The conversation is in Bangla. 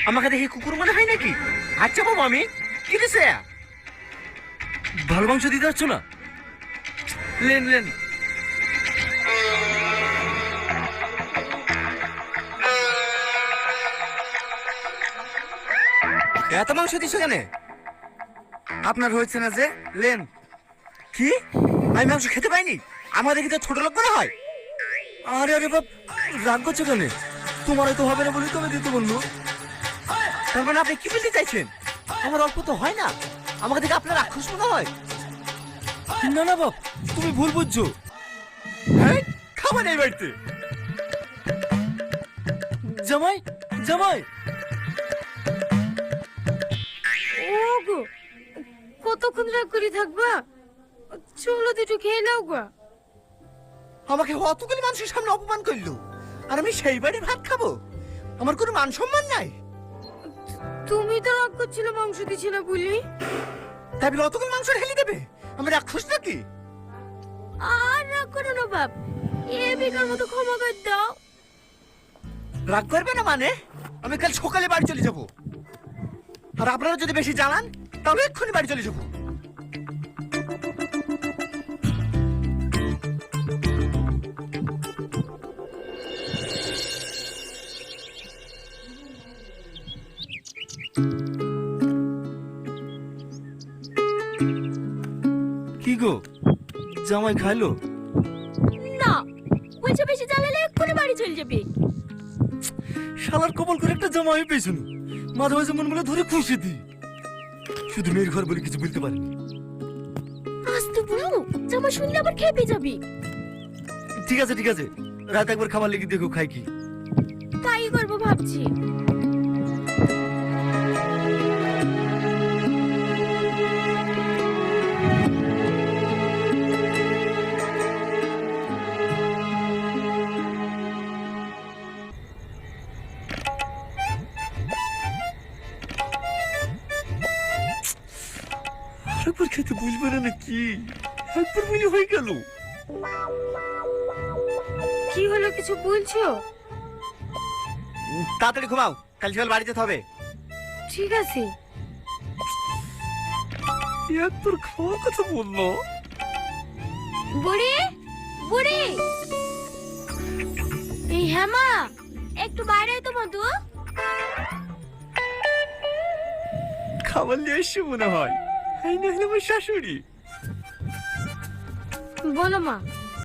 আমাকে দেখে কুকুর মনে হয় নাকি? আচ্ছা বাবু, আমি কি দিছে? ভালো মাংস দিতে পারছো না? Lane lane. এত মাংস দিছো কেন? আপনার হয়েছে না যে, লেন। কি? আমি মাংস খেতে পাইনি? আমার দেখি তো ছোট লোক মনে হয়। আরে আরে বাপ, রাগ করছো কেন? তোমার তো হবে না বলে তুমি দিতে বললো। তার মানে আপনি কি বলতে চাইছেন? আমার অল্প তো হয় না, আমাকে দেখে আপনার রাক্ষস মনে হয়। না না বাপ, তুমি ভুল বুঝছো। হ্যাঁ, খাবার এই বাড়িতে। জামাই, জামাই। ওগো, কতক্ষণ রাগ করে থাকবা? চলো দুটো খেয়ে নাও গো। আমাকে অতগুলি মানুষের সামনে অপমান করলো, আর আমি সেই বাড়ি ভাত খাবো? আমার কোনো মান সম্মান নাই। তুমি তো রাগ করছিলে মাংস দিছি না বলি। তাই বলে অতগুলি মাংস ঢেলে দেবে? আমি রাক্ষস নাকি? আর রাগ করো না বাপ, এ বেকার মতো ক্ষমা করে দাও। রাগ করবে না মানে? আমি কাল সকালে বাড়ি চলে যাব, আর আপনারা যদি বেশি জানান তাহলে এক্ষুনি বাড়ি চলে যাব। কি গো, জামাই খাইলো? না, বলছে বেশি জ্বালালে এক্ষুনি বাড়ি চলে যাবে। শালার কপাল করে একটা জামাই পেয়েছিল, মাঝে মাঝে মন বলে ধরে খুশি দি। শুধু মেয়ের ঘর বলে কিছু বলতে পারেনি। আজ তো বলো, জামা শুনলে আবার খেপে যাবি। ঠিক আছে ঠিক আছে, রাত একবার খাবার লেগে দেখো খাই কি। তাই করবো ভাবছি। আরেকবার খেতে বুঝবে না নাকি? একবার বলি হয়ে গেল। কি হলো, কিছু বলছো? তাড়াতাড়ি ঘুমাও, কাল সকাল বাড়ি যেতে হবে। ঠিক আছে। একবার খাওয়ার কথা বললো। বুড়ি, বুড়ি, এই হেমা, একটু বাইরে তো মধু। খাবার নিয়ে এসছে মনে হয়। এই না হলে আমার শাশুড়ি। বলো মা।